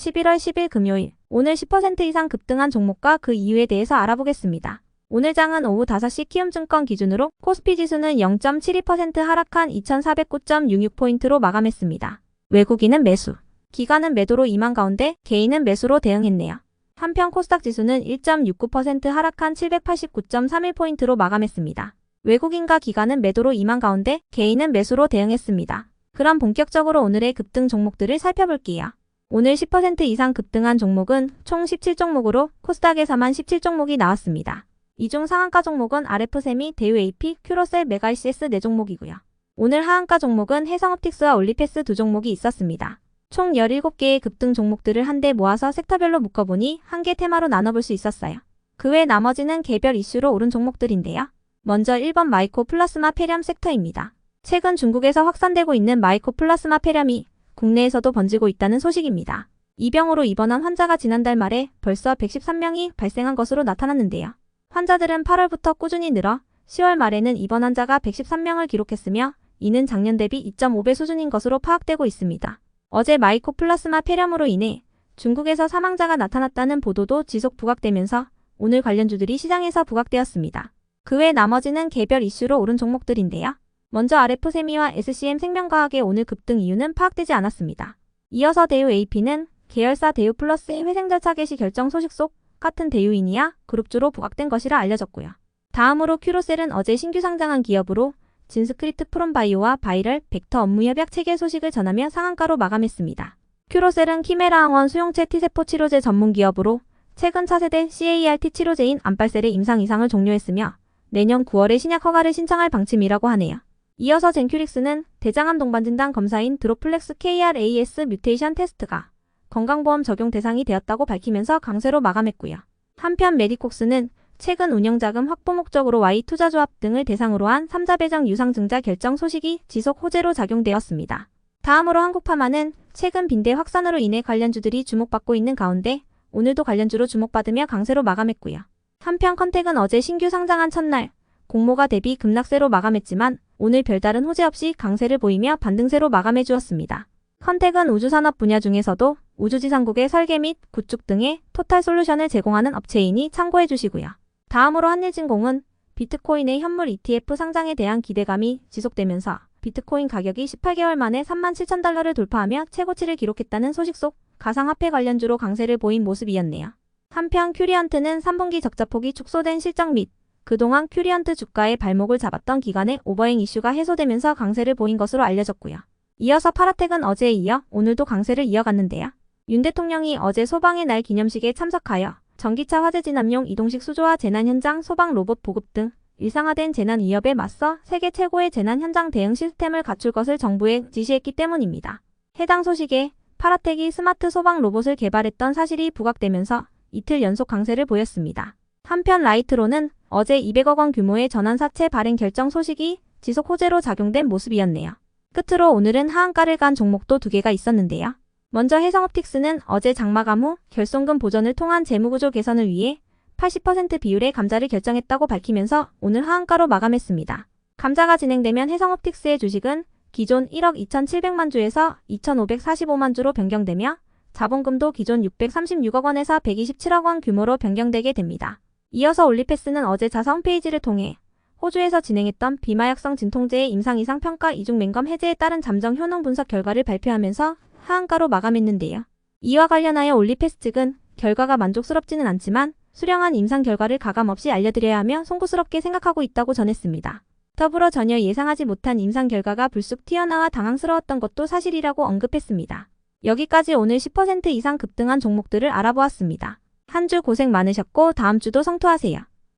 11월 10일 금요일, 오늘 10% 이상 급등한 종목과 그 이유에 대해서 알아보겠습니다. 오늘 장은 오후 5시 키움증권 기준으로 코스피 지수는 0.72% 하락한 2409.66포인트로 마감했습니다. 외국인은 매수, 기관은 매도로 임한 가운데 개인은 매수로 대응했네요. 한편 코스닥 지수는 1.69% 하락한 789.31포인트로 마감했습니다. 외국인과 기관은 매도로 임한 가운데 개인은 매수로 대응했습니다. 그럼 본격적으로 오늘의 급등 종목들을 살펴볼게요. 오늘 10% 이상 급등한 종목은 총 17종목으로 코스닥에서만 17종목이 나왔습니다. 이 중 상한가 종목은 RF세미, 대우AP, 큐로셀, 메가ICS 4종목이고요. 오늘 하한가 종목은 해성옵틱스와 올리패스 2종목이 있었습니다. 총 17개의 급등 종목들을 한데 모아서 섹터별로 묶어보니 한 개 테마로 나눠볼 수 있었어요. 그 외 나머지는 개별 이슈로 오른 종목들인데요. 먼저 1번 마이코플라스마 폐렴 섹터입니다. 최근 중국에서 확산되고 있는 마이코플라스마 폐렴이 국내에서도 번지고 있다는 소식입니다. 이 병으로 입원한 환자가 지난달 말에 벌써 113명이 발생한 것으로 나타났는데요. 환자들은 8월부터 꾸준히 늘어 10월 말에는 입원 환자가 113명을 기록했으며 이는 작년 대비 2.5배 수준인 것으로 파악되고 있습니다. 어제 마이코플라스마 폐렴으로 인해 중국에서 사망자가 나타났다는 보도도 지속 부각되면서 오늘 관련주들이 시장에서 부각되었습니다. 그 외 나머지는 개별 이슈로 오른 종목들인데요. 먼저 RF세미와 SCM생명과학의 오늘 급등 이유는 파악되지 않았습니다. 이어서 대우AP는 계열사 대우플러스의 회생 절차 개시 결정 소식 속 같은 대우이니아 그룹주로 부각된 것이라 알려졌고요. 다음으로 큐로셀은 어제 신규 상장한 기업으로 진스크립트 프롬바이오와 바이럴, 벡터 업무 협약 체결 소식을 전하며 상한가로 마감했습니다. 큐로셀은 키메라 항원 수용체 T세포 치료제 전문 기업으로 최근 차세대 CAR-T 치료제인 암빨셀의 임상 이상을 종료했으며 내년 9월에 신약 허가를 신청할 방침이라고 하네요. 이어서 젠큐릭스는 대장암 동반 진단 검사인 드로플렉스 KRAS 뮤테이션 테스트가 건강보험 적용 대상이 되었다고 밝히면서 강세로 마감했고요. 한편 메디콕스는 최근 운영자금 확보 목적으로 Y투자조합 등을 대상으로 한 3자 배정 유상증자 결정 소식이 지속 호재로 작용되었습니다. 다음으로 한국파마는 최근 빈대 확산으로 인해 관련주들이 주목받고 있는 가운데 오늘도 관련주로 주목받으며 강세로 마감했고요. 한편 컨택은 어제 신규 상장한 첫날 공모가 대비 급락세로 마감했지만 오늘 별다른 호재 없이 강세를 보이며 반등세로 마감해 주었습니다. 컨택은 우주산업 분야 중에서도 우주지상국의 설계 및 구축 등의 토탈 솔루션을 제공하는 업체이니 참고해 주시고요. 다음으로 한일진공은 비트코인의 현물 ETF 상장에 대한 기대감이 지속되면서 비트코인 가격이 18개월 만에 37,000달러를 돌파하며 최고치를 기록했다는 소식 속 가상화폐 관련주로 강세를 보인 모습이었네요. 한편 큐리언트는 3분기 적자폭이 축소된 실적 및 그동안 큐리언트 주가의 발목을 잡았던 기간의 오버행 이슈가 해소되면서 강세를 보인 것으로 알려졌고요. 이어서 파라텍은 어제에 이어 오늘도 강세를 이어갔는데요. 윤 대통령이 어제 소방의 날 기념식에 참석하여 전기차 화재 진압용 이동식 수조와 재난 현장 소방 로봇 보급 등 일상화된 재난 위협에 맞서 세계 최고의 재난 현장 대응 시스템을 갖출 것을 정부에 지시했기 때문입니다. 해당 소식에 파라텍이 스마트 소방 로봇을 개발했던 사실이 부각되면서 이틀 연속 강세를 보였습니다. 한편 라이트로는 어제 200억 원 규모의 전환사채 발행 결정 소식이 지속 호재로 작용된 모습이었네요. 끝으로 오늘은 하한가를 간 종목도 2개가 있었는데요. 먼저 해성옵틱스는 어제 장마감 후 결손금 보전을 통한 재무구조 개선을 위해 80% 비율의 감자를 결정했다고 밝히면서 오늘 하한가로 마감했습니다. 감자가 진행되면 해성옵틱스의 주식은 기존 1억 2,700만 주에서 2,545만 주로 변경되며 자본금도 기존 636억 원에서 127억 원 규모로 변경되게 됩니다. 이어서 올리패스는 어제 자사 홈페이지를 통해 호주에서 진행했던 비마약성 진통제의 임상 이상 평가 이중 맹검 해제에 따른 잠정 효능 분석 결과를 발표하면서 하한가로 마감했는데요. 이와 관련하여 올리패스 측은 결과가 만족스럽지는 않지만 수령한 임상 결과를 가감없이 알려드려야 하며 송구스럽게 생각하고 있다고 전했습니다. 더불어 전혀 예상하지 못한 임상 결과가 불쑥 튀어나와 당황스러웠던 것도 사실이라고 언급했습니다. 여기까지 오늘 10% 이상 급등한 종목들을 알아보았습니다. 한 주 고생 많으셨고 다음 주도 성투하세요.